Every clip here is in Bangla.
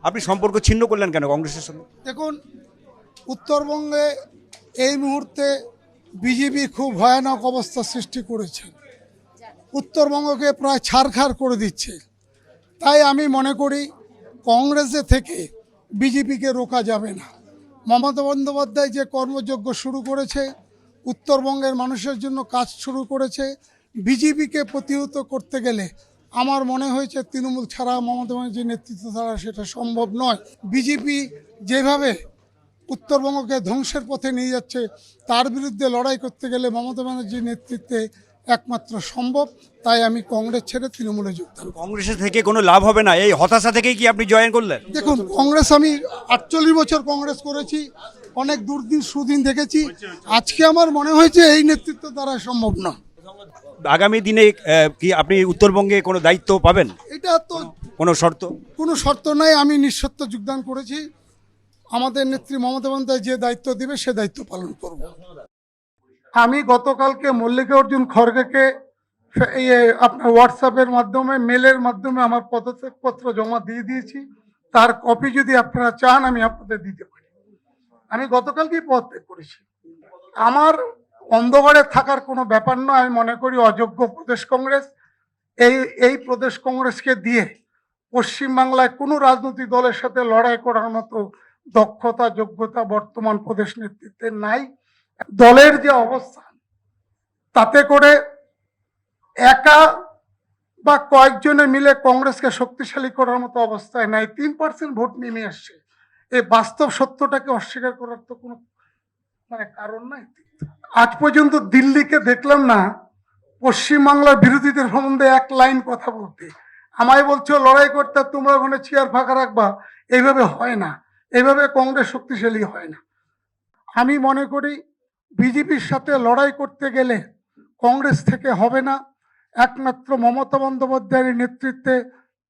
আপনি সম্পর্ক ছিন্ন করলেন কেন কংগ্রেসের সঙ্গে? দেখুন, উত্তরবঙ্গে এই মুহূর্তে বিজেপি খুব ভয়ানক অবস্থা সৃষ্টি করেছে, উত্তরবঙ্গকে প্রায় ছারখার করে দিচ্ছে। তাই আমি মনে করি কংগ্রেসে থেকে বিজেপিকে রোকা যাবে না। মমতা বন্দ্যোপাধ্যায় যে কর্মযজ্ঞ শুরু করেছে, উত্তরবঙ্গের মানুষের জন্য কাজ শুরু করেছে, বিজেপিকে প্রতিহত করতে গেলে আমার মনে হয়েছে তৃণমূল ছাড়া, মমতা ব্যানার্জির নেতৃত্ব ছাড়া সেটা সম্ভব নয়। বিজেপি যেভাবে উত্তরবঙ্গকে ধ্বংসের পথে নিয়ে যাচ্ছে, তার বিরুদ্ধে লড়াই করতে গেলে মমতা ব্যানার্জির নেতৃত্বে একমাত্র সম্ভব। তাই আমি কংগ্রেস ছেড়ে তৃণমূলে যোগদান। কংগ্রেসের থেকে কোনো লাভ হবে না, এই হতাশা থেকেই কি আপনি জয়েন করলেন? দেখুন, কংগ্রেস আমি 48 বছর কংগ্রেস করেছি, অনেক দুর্দিন সুদিন দেখেছি। আজকে আমার মনে হয়েছে এই নেতৃত্ব দ্বারা সম্ভব না। আগামী দিনে কি আপনি উত্তরবঙ্গে কোনো দায়িত্ব পাবেন? এটা তো কোনো শর্ত? কোনো শর্ত নাই, আমি নিঃশর্ত যোগদান করেছি। আমাদের নেত্রী মমতা বন্দ্যোপাধ্যায় যে দায়িত্ব দেবে সে দায়িত্ব পালন করব। আমি গতকালকে মল্লিকা অর্জুন খড়গেকে আপনার হোয়াটসঅ্যাপের মাধ্যমে, মেলের মাধ্যমে আমার পদত্যাগপত্র জমা দিয়ে দিয়েছি। তার কপি যদি আপনারা চান আমি আপনাদের দিতে পারি। আমি গতকালকেই পদত্যাগ করেছি। আমার অন্ধকারে থাকার কোনো ব্যাপার নয়। আমি মনে করি অযোগ্য প্রদেশ কংগ্রেস, এই প্রদেশ কংগ্রেসকে দিয়ে পশ্চিমবাংলায় কোনো রাজনৈতিক দলের সাথে লড়াই করার মতো দক্ষতা, যোগ্যতা বর্তমান প্রদেশ নেতৃত্বের নাই। দলের যে অবস্থান, তাতে করে একা বা কয়েকজনে মিলে কংগ্রেসকে শক্তিশালী করার মতো অবস্থায় নাই। 3% ভোট নেমে আসছে। এই বাস্তব সত্যটাকে অস্বীকার করার তো কোনো কারণ নাই। আজ পর্যন্ত দিল্লিকে দেখলাম না পশ্চিমবাংলার বিরোধীদের সম্বন্ধে এক লাইন কথা বলতে। আমায় বলছো লড়াই করতে, তোমরা ওখানে চেয়ার ফাঁকা রাখবা। এইভাবে হয় না, এইভাবে কংগ্রেস শক্তিশালী হয় না। আমি মনে করি বিজেপির সাথে লড়াই করতে গেলে কংগ্রেস থেকে হবে না। একমাত্র মমতা বন্দ্যোপাধ্যায়ের নেতৃত্বে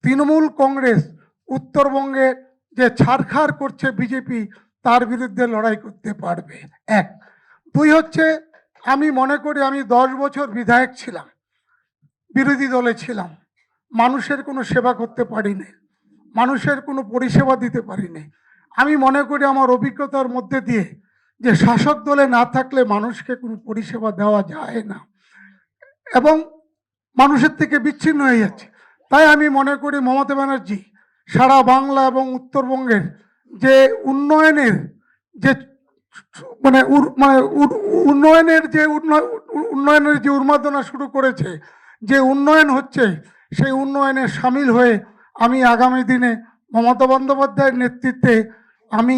তৃণমূল কংগ্রেস উত্তরবঙ্গে যে ছারখার করছে বিজেপি, তার বিরুদ্ধে লড়াই করতে পারবে। এক। দুই হচ্ছে, আমি মনে করি আমি 10 বছর বিধায়ক ছিলাম, বিরোধী দলে ছিলাম, মানুষের কোনো সেবা করতে পারিনি, মানুষের কোনো পরিষেবা দিতে পারিনি। আমি মনে করি আমার অভিজ্ঞতার মধ্যে দিয়ে যে শাসক দলে না থাকলে মানুষকে কোনো পরিষেবা দেওয়া যায় না এবং মানুষের থেকে বিচ্ছিন্ন হয়ে যাচ্ছে। তাই আমি মনে করি মমতা ব্যানার্জি সারা বাংলা এবং উত্তরবঙ্গের যে উন্নয়নের যে উন্নয়নের যে উন্মাদনা শুরু করেছে, যে উন্নয়ন হচ্ছে, সেই উন্নয়নে সামিল হয়ে আমি আগামী দিনে মমতা বন্দ্যোপাধ্যায়ের নেতৃত্বে আমি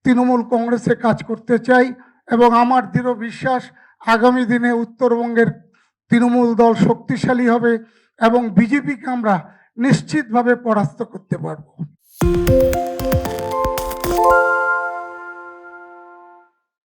তৃণমূল কংগ্রেসে কাজ করতে চাই এবং আমার দৃঢ় বিশ্বাস আগামী দিনে উত্তরবঙ্গের তৃণমূল দল শক্তিশালী হবে এবং বিজেপিকে আমরা নিশ্চিতভাবে পরাস্ত করতে পারব।